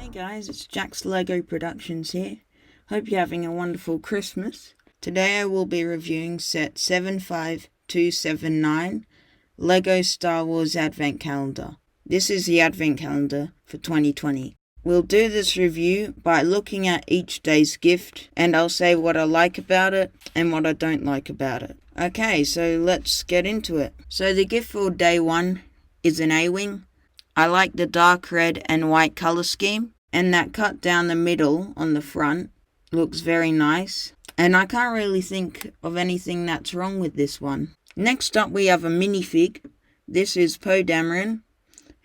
Hey guys, it's Jack's Lego Productions here. Hope you're having a wonderful Christmas. Today I will be reviewing set 75279 Lego Star Wars Advent Calendar. This is the Advent Calendar for 2020. We'll do this review by looking at each day's gift, and I'll say what I like about it and what I don't like about it. Okay, so let's get into it. So the gift for day 1 is an A-Wing. I like the dark red and white colour scheme, and that cut down the middle on the front looks very nice, and I can't really think of anything that's wrong with this one. Next up we have a minifig. This is Poe Dameron,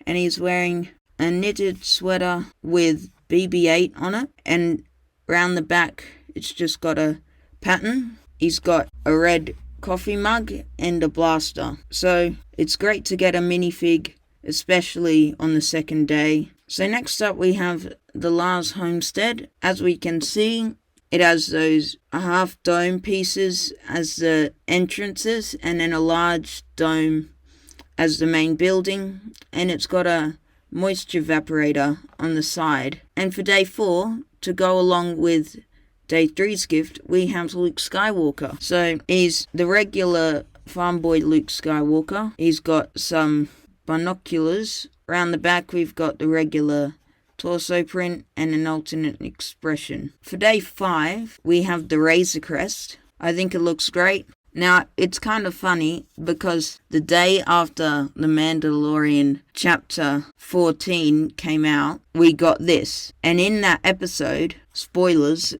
and he's wearing a knitted sweater with BB-8 on it, and round the back it's just got a pattern. He's got a red coffee mug and a blaster, so it's great to get a minifig, especially on the second day. So next up we have the Lars Homestead. As we can see, it has those half dome pieces as the entrances and then a large dome as the main building, and it's got a moisture evaporator on the side. And for day 4, to go along with day 3's gift, we have Luke Skywalker. So he's the regular farm boy Luke Skywalker. He's got some binoculars. Around the back we've got the regular torso print and an alternate expression. For day 5 we have the Razor Crest. I think it looks great. Now it's kind of funny because the day after The Mandalorian chapter 14 came out, we got this, and in that episode, spoilers,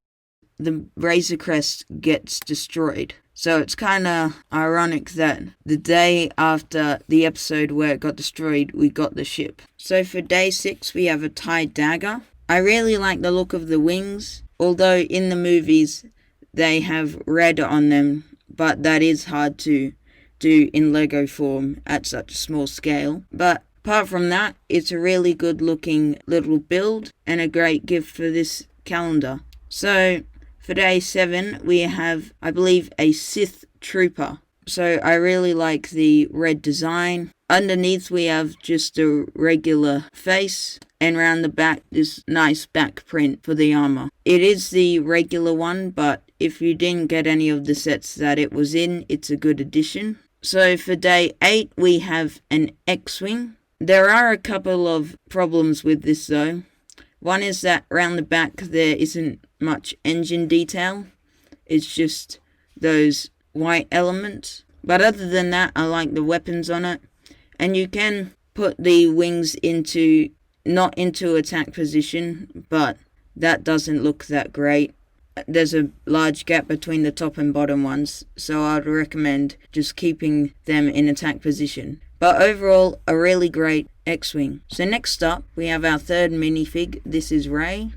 the Razor Crest gets destroyed. So it's kind of ironic that the day after the episode where it got destroyed, we got the ship. So for day 6, we have a TIE Dagger. I really like the look of the wings, although in the movies they have red on them, but that is hard to do in Lego form at such a small scale. But apart from that, it's a really good looking little build and a great gift for this calendar. So for day 7, we have, I believe, a Sith Trooper. So I really like the red design. Underneath we have just a regular face, and round the back this nice back print for the armor. It is the regular one, but if you didn't get any of the sets that it was in, it's a good addition. So for day 8, we have an X-Wing. There are a couple of problems with this though. One is that around the back there isn't much engine detail. It's just those white elements. But other than that, I like the weapons on it. And you can put the wings not into attack position, but that doesn't look that great. There's a large gap between the top and bottom ones, so I'd recommend just keeping them in attack position. But overall, a really great X-Wing. So next up, we have our third minifig. This is Rey.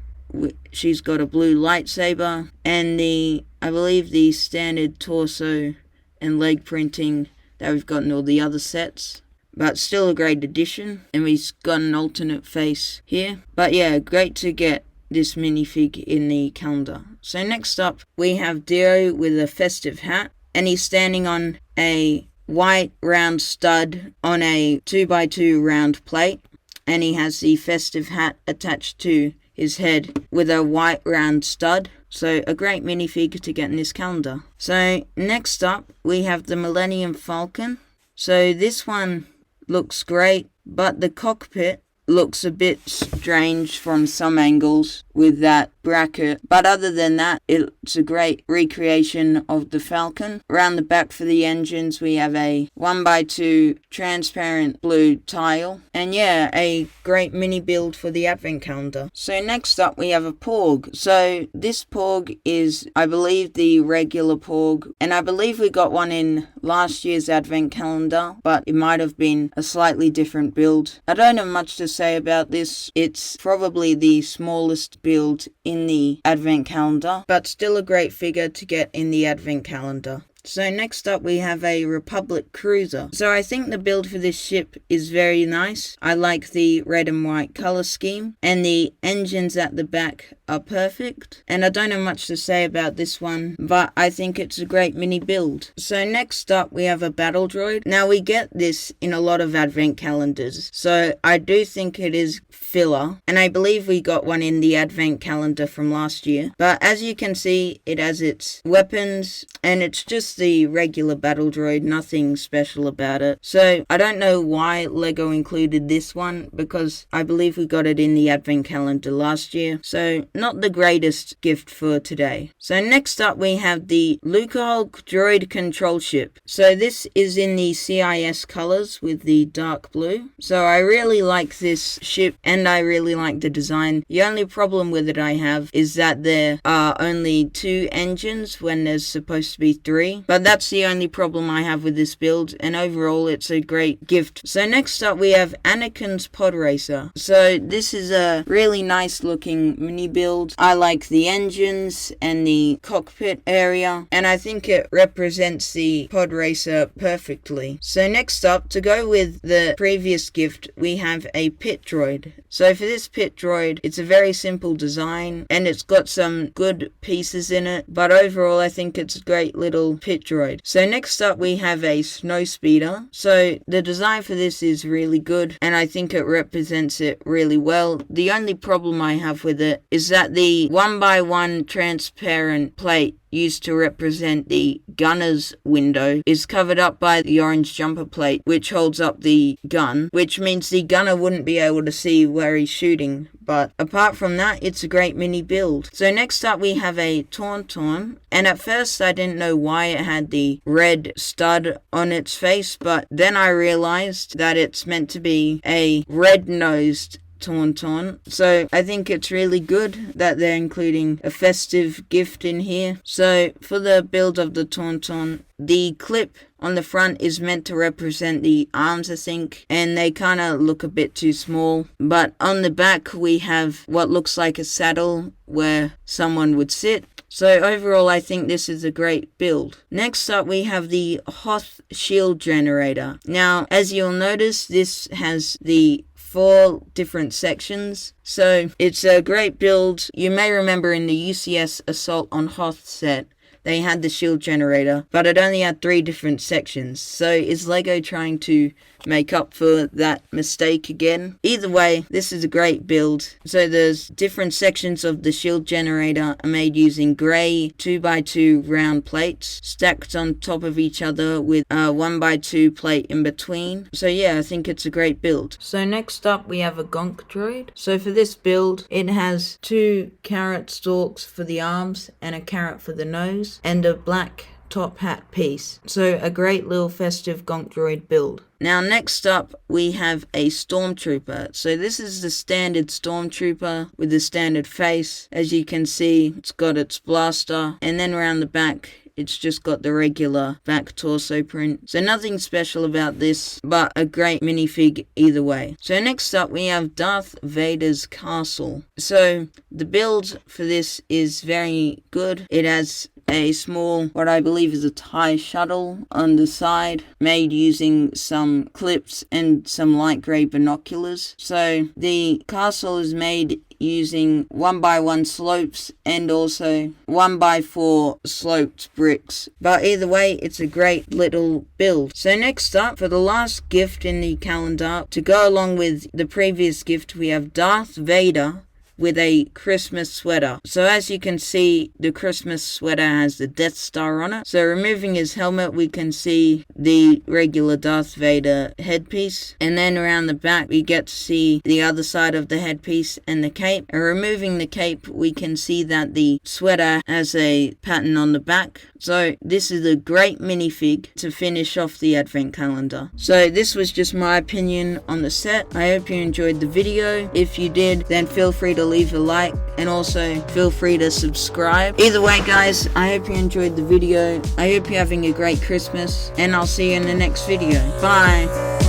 She's got a blue lightsaber, and I believe the standard torso and leg printing that we've got in all the other sets. But still a great addition, and we've got an alternate face here. But yeah, great to get this minifig in the calendar. So next up, we have D-O with a festive hat, and he's standing on a white round stud on a 2x2 round plate, and he has the festive hat attached to his head with a white round stud. So a great minifig to get in this calendar. So next up, we have the Millennium Falcon. So this one looks great, but the cockpit looks a bit strange from some angles with that bracket. But other than that, it's a great recreation of the Falcon. Around the back for the engines, we have a 1x2 transparent blue tile. And yeah, a great mini build for the Advent Calendar. So next up, we have a Porg. So this Porg is, I believe, the regular Porg. And I believe we got one in last year's Advent Calendar, but it might have been a slightly different build. I don't have much to say about this. It's probably the smallest build in the Advent Calendar, but still a great figure to get in the Advent Calendar. So next up we have a Republic cruiser. So I think the build for this ship is very nice. I like the red and white color scheme, and the engines at the back are perfect. And I don't have much to say about this one, but I think it's a great mini build. So next up we have a battle droid. Now we get this in a lot of advent calendars, so I do think it is filler, and I believe we got one in the advent calendar from last year. But as you can see, it has its weapons, and it's just the regular battle droid, nothing special about it. So I don't know why LEGO included this one, because I believe we got it in the advent calendar last year. So not the greatest gift for today. So next up we have the Lucahulk droid control ship. So this is in the CIS colors with the dark blue. So I really like this ship, and I really like the design. The only problem with it I have is that there are only 2 engines when there's supposed to be 3. But that's the only problem I have with this build, and overall it's a great gift. So next up we have Anakin's Pod Racer. So this is a really nice looking mini build. I like the engines and the cockpit area, and I think it represents the pod racer perfectly. So next up, to go with the previous gift, we have a pit droid. So for this pit droid, it's a very simple design, and it's got some good pieces in it, but overall I think it's a great little pit droid. So next up we have a snow speeder. So the design for this is really good, and I think it represents it really well. The only problem I have with it is that the 1x1 transparent plate used to represent the gunner's window is covered up by the orange jumper plate, which holds up the gun, which means the gunner wouldn't be able to see where he's shooting. But apart from that, it's a great mini build. So next up we have a Tauntaun, and at first I didn't know why it had the red stud on its face, but then I realized that it's meant to be a red-nosed Tauntaun. So I think it's really good that they're including a festive gift in here. So for the build of the Tauntaun, the clip on the front is meant to represent the arms, I think, and they kind of look a bit too small. But on the back we have what looks like a saddle where someone would sit. So overall I think this is a great build. Next up we have the Hoth shield generator. Now as you'll notice, this has the 4 different sections, so it's a great build. You may remember in the UCS Assault on Hoth set, they had the shield generator, but it only had 3 different sections. So is LEGO trying to make up for that mistake again? Either way, this is a great build. So there's different sections of the shield generator are made using grey 2x2 round plates stacked on top of each other with a 1x2 plate in between. So yeah, I think it's a great build. So next up we have a Gonk droid. So for this build, it has 2 carrot stalks for the arms and a carrot for the nose, and a black top hat piece. So a great little festive Gonk droid build. Now next up we have a Stormtrooper. So this is the standard Stormtrooper with the standard face. As you can see, it's got its blaster, and then around the back it's just got the regular back torso print. So nothing special about this, but a great minifig either way. So next up we have Darth Vader's castle. So the build for this is very good. It has a small, what I believe is a TIE shuttle on the side, made using some clips and some light grey binoculars. So the castle is made using 1x1 slopes and also 1x4 sloped bricks. But either way, it's a great little build. So next up, for the last gift in the calendar, to go along with the previous gift, we have Darth Vader with a Christmas sweater. So as you can see, the Christmas sweater has the Death Star on it. So removing his helmet, we can see the regular Darth Vader headpiece. And then around the back, we get to see the other side of the headpiece and the cape. And removing the cape, we can see that the sweater has a pattern on the back. So this is a great minifig to finish off the advent calendar. So this was just my opinion on the set. I hope you enjoyed the video. If you did, then feel free to leave a like, and also feel free to subscribe. Either way guys, I hope you enjoyed the video. I hope you're having a great Christmas, and I'll see you in the next video. Bye.